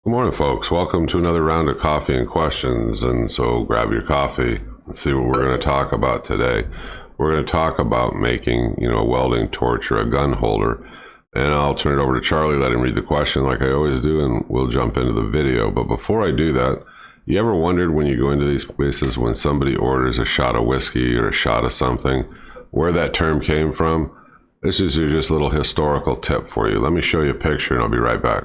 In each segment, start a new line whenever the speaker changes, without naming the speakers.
Good morning, folks. Welcome to another round of coffee and questions. And so grab your coffee and see what we're going to talk about today. We're going to talk about making, a welding torch or a gun holder. And I'll turn it over to Charlie, let him read the question like I always do, and we'll jump into the video. But before I do that, you ever wondered when you go into these places, when somebody orders a shot of whiskey or a shot of something, where that term came from? This is just a little historical tip for you. Let me show you a picture and I'll be right back.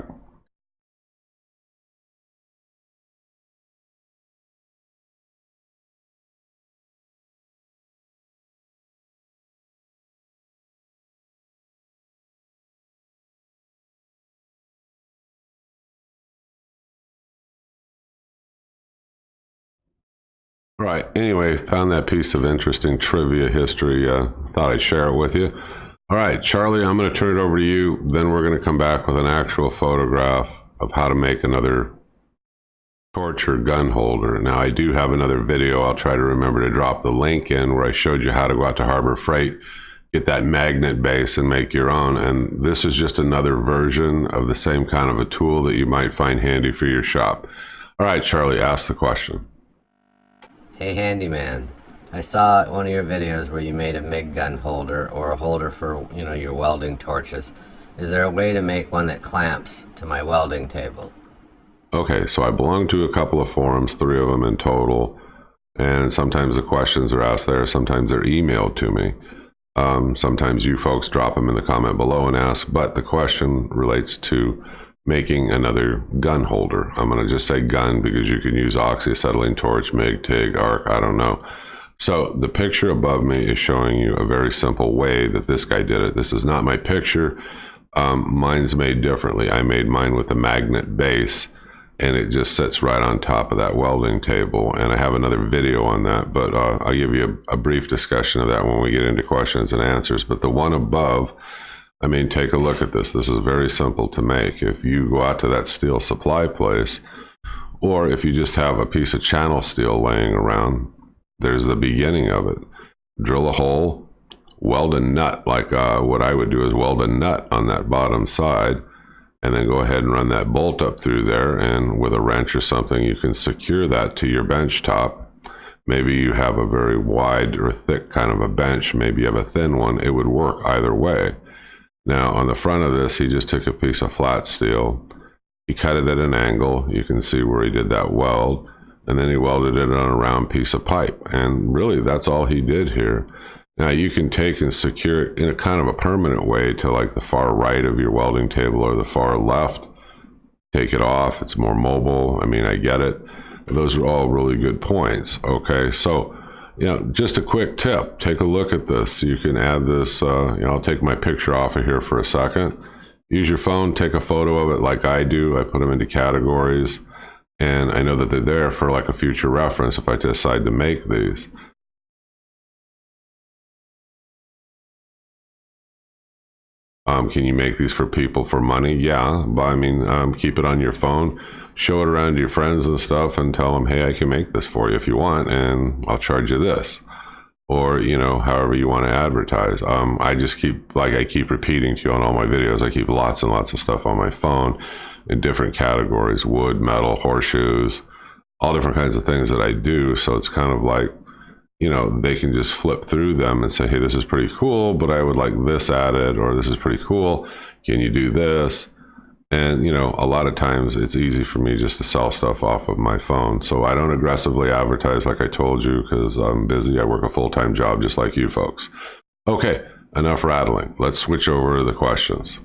Right. Anyway, found that piece of interesting trivia history. Thought I'd share it with you. All right, Charlie, I'm going to turn it over to you. Then we're going to come back with an actual photograph of how to make another torch or gun holder. Now, I do have another video. I'll try to remember to drop the link in where I showed you how to go out to Harbor Freight, get that magnet base and make your own. And this is just another version of the same kind of a tool that you might find handy for your shop. All right, Charlie, ask the question.
Hey handyman, I saw one of your videos where you made a MIG gun holder or a holder for, your welding torches. Is there a way to make one that clamps to my welding table?
Okay, so I belong to a couple of forums, 3 of them in total, and sometimes the questions are asked there, sometimes they're emailed to me. Sometimes you folks drop them in the comment below and ask, but the question relates to making another gun holder. I'm going to just say gun because you can use oxyacetylene torch, MIG, TIG, arc, I don't know. So the picture above me is showing you a very simple way that this guy did it. This is not my picture. Mine's made differently. I made mine with a magnet base, and it just sits right on top of that welding table. And I have another video on that, but I'll give you a brief discussion of that when we get into questions and answers. But the one above, take a look at this. This is very simple to make. If you go out to that steel supply place, or if you just have a piece of channel steel laying around, there's the beginning of it. Drill a hole, weld a nut, like what I would do is weld a nut on that bottom side, and then go ahead and run that bolt up through there, and with a wrench or something, you can secure that to your bench top. Maybe you have a very wide or thick kind of a bench, maybe you have a thin one. It would work either way. Now, on the front of this, he just took a piece of flat steel. He cut it at an angle. You can see where he did that weld. And then he welded it on a round piece of pipe. And really, that's all he did here. Now, you can take and secure it in a kind of a permanent way to like the far right of your welding table or the far left. Take it off. It's more mobile. I get it. Those are all really good points. Okay, so just a quick tip. Take a look at this. You can add this, I'll take my picture off of here for a second. Use your phone, take a photo of it like I do. I put them into categories, and I know that they're there for like a future reference if I decide to make these. Can you make these for people for money? Yeah, but keep it on your phone. Show it around to your friends and stuff and tell them, hey, I can make this for you if you want, and I'll charge you this. Or, however you want to advertise. I just keep repeating to you on all my videos, I keep lots and lots of stuff on my phone in different categories: wood, metal, horseshoes, all different kinds of things that I do. So it's kind of like, they can just flip through them and say, hey, this is pretty cool, but I would like this added, or this is pretty cool. Can you do this? And, a lot of times it's easy for me just to sell stuff off of my phone. So I don't aggressively advertise like I told you because I'm busy. I work a full-time job just like you folks. Okay, enough rattling. Let's switch over to the questions.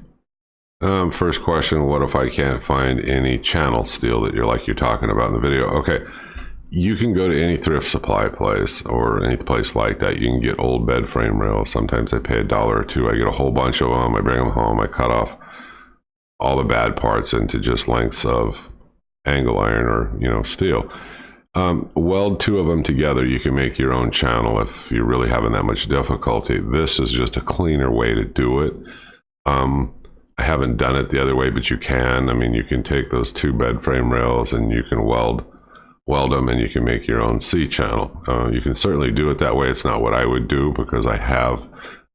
First question, what if I can't find any channel steel that you're talking about in the video? Okay, you can go to any thrift supply place or any place like that. You can get old bed frame rails. Sometimes I pay $1 or $2. I get a whole bunch of them. I bring them home. I cut off all the bad parts into just lengths of angle iron or steel. Weld 2 of them together. You can make your own channel if you're really having that much difficulty. This is just a cleaner way to do it. I haven't done it the other way, but you can. You can take those 2 bed frame rails and you can weld them, and you can make your own C channel. You can certainly do it that way. It's not what I would do because I have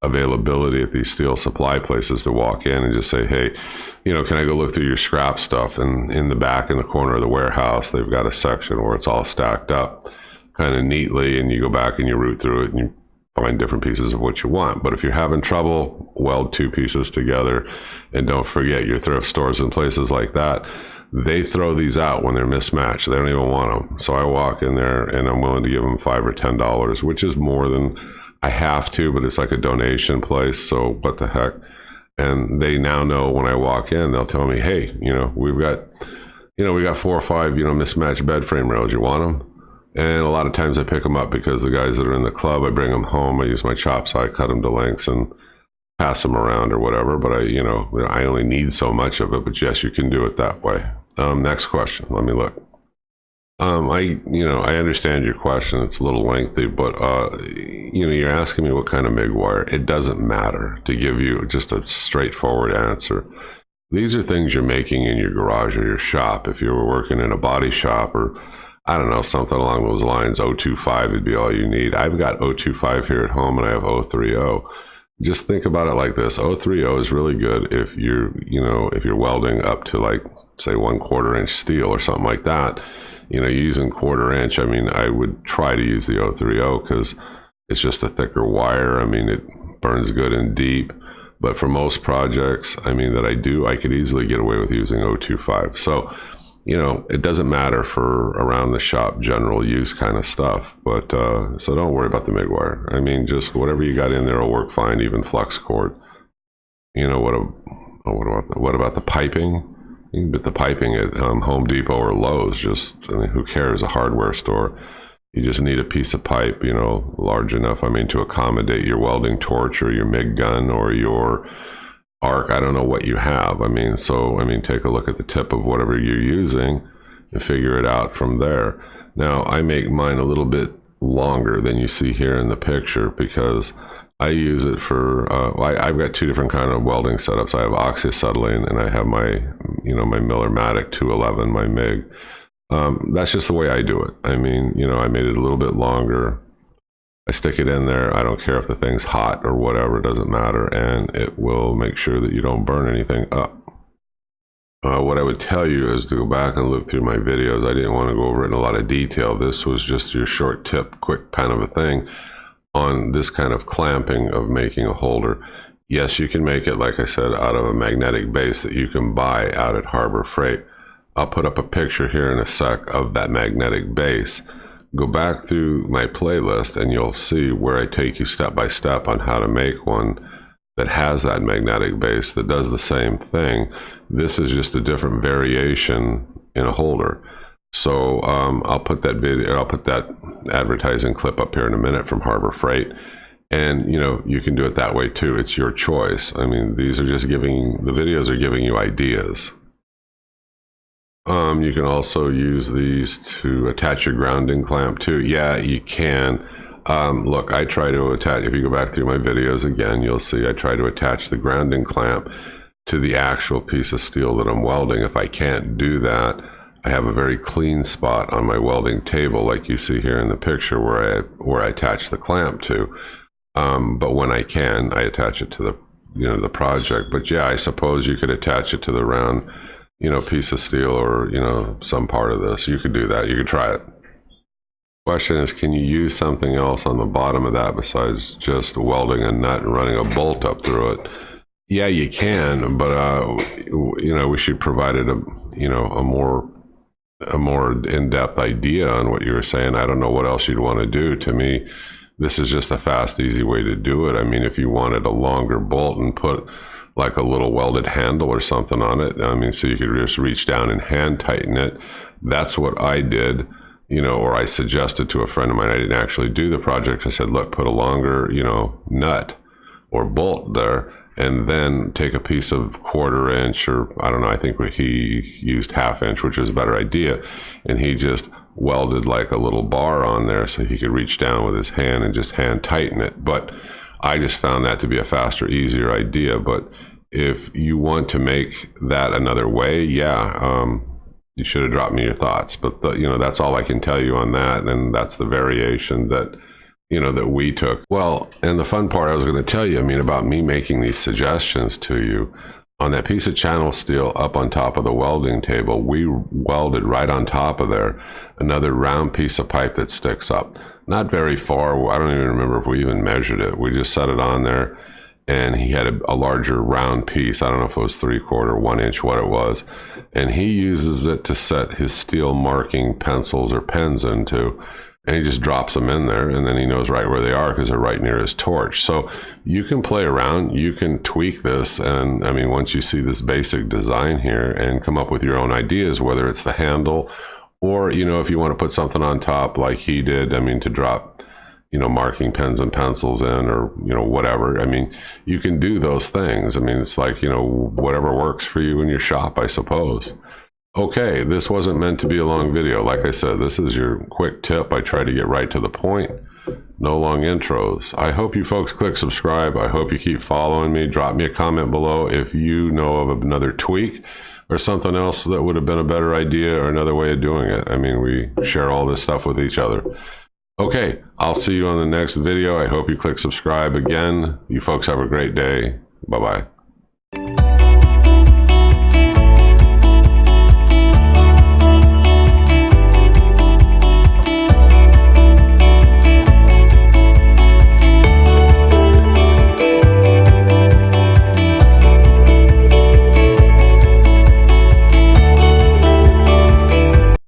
availability at these steel supply places to walk in and just say, hey, can I go look through your scrap stuff? And in the back, in the corner of the warehouse, they've got a section where it's all stacked up kind of neatly, and you go back and you root through it and you find different pieces of what you want. But if you're having trouble, weld two pieces together. And don't forget, your thrift stores and places like that, they throw these out when they're mismatched. They don't even want them. So I walk in there and I'm willing to give them $5 or $10, which is more than I have to, but it's like a donation place. So what the heck? And they now know when I walk in, they'll tell me, hey, we got 4 or 5, mismatched bed frame rails. You want them? And a lot of times I pick them up because the guys that are in the club, I bring them home. I use my chop saw, I cut them to lengths and pass them around or whatever. But I only need so much of it. But yes, you can do it that way. Next question. Let me look. I understand your question. It's a little lengthy, but you're asking me what kind of MIG wire. It doesn't matter, to give you just a straightforward answer. These are things you're making in your garage or your shop. If you were working in a body shop or I don't know, something along those lines, 025 would be all you need. I've got 025 here at home and I have 030. Just think about it like this. 030 is really good if you're welding up to, like, say 1/4 inch steel or something like that. Using 1/4 inch, I would try to use the 030 because it's just a thicker wire. It burns good and deep. But for most projects, that I do, I could easily get away with using 025. So, it doesn't matter for around the shop, general use kind of stuff. But so don't worry about the MIG wire. Just whatever you got in there will work fine, even flux cord. What about the piping? You can get the piping at Home Depot or Lowe's. Who cares? A hardware store. You just need a piece of pipe, large enough, to accommodate your welding torch or your MIG gun or your arc. I don't know what you have. Take a look at the tip of whatever you're using and figure it out from there. Now, I make mine a little bit longer than you see here in the picture because I use it for, I've got two different kind of welding setups. I have oxyacetylene and I have my Miller-Matic 211, my MIG. That's just the way I do it. I made it a little bit longer. I stick it in there. I don't care if the thing's hot or whatever, it doesn't matter. And it will make sure that you don't burn anything up. What I would tell you is to go back and look through my videos. I didn't want to go over it in a lot of detail. This was just your short tip, quick kind of a thing on this kind of clamping of making a holder. Yes, you can make it, like I said, out of a magnetic base that you can buy out at Harbor Freight. I'll put up a picture here in a sec of that magnetic base. Go back through my playlist and you'll see where I take you step by step on how to make one that has that magnetic base that does the same thing. This is just a different variation in a holder. So I'll put that advertising clip up here in a minute from Harbor Freight. And you can do it that way too. It's your choice. The videos are giving you ideas. You can also use these to attach your grounding clamp too. Yeah, you can. Look, I try to attach, if you go back through my videos again, you'll see I try to attach the grounding clamp to the actual piece of steel that I'm welding. If I can't do that, I have a very clean spot on my welding table, like you see here in the picture, where I attach the clamp to. But when I can, I attach it to the project. But yeah, I suppose you could attach it to the round piece of steel or, some part of this. You could do that. You could try it. Question is, can you use something else on the bottom of that besides just welding a nut and running a bolt up through it? Yeah, you can, but, we should provide it a more in-depth idea on what you were saying. I don't know what else you'd want to do. To me, this is just a fast, easy way to do it. If you wanted a longer bolt and put like a little welded handle or something on it, so you could just reach down and hand tighten it. That's what I did, or I suggested to a friend of mine. I didn't actually do the project. I said, look, put a longer, nut or bolt there, and then take a piece of 1/4 inch, or I don't know, I think he used 1/2 inch, which was a better idea. And he just welded like a little bar on there so he could reach down with his hand and just hand tighten it. But I just found that to be a faster, easier idea. But if you want to make that another way, you should have dropped me your thoughts. But that's all I can tell you on that. And that's the variation that, that we took. Well, and the fun part I was going to tell you, about me making these suggestions to you, on that piece of channel steel up on top of the welding table, we welded right on top of there another round piece of pipe that sticks up. Not very far. I don't even remember if we even measured it. We just set it on there, and he had a larger round piece. I don't know if it was 3/4, 1 inch, what it was. And he uses it to set his steel marking pencils or pens into. And he just drops them in there, and then he knows right where they are because they're right near his torch. So you can play around, you can tweak this, and once you see this basic design here and come up with your own ideas, whether it's the handle or, if you want to put something on top like he did, to drop, marking pens and pencils in, or, whatever. You can do those things. It's like, whatever works for you in your shop, I suppose. Okay, this wasn't meant to be a long video. Like I said, this is your quick tip. I try to get right to the point. No long intros. I hope you folks click subscribe. I hope you keep following me. Drop me a comment below if you know of another tweak or something else that would have been a better idea or another way of doing it. We share all this stuff with each other. Okay, I'll see you on the next video. I hope you click subscribe again. You folks have a great day. Bye-bye.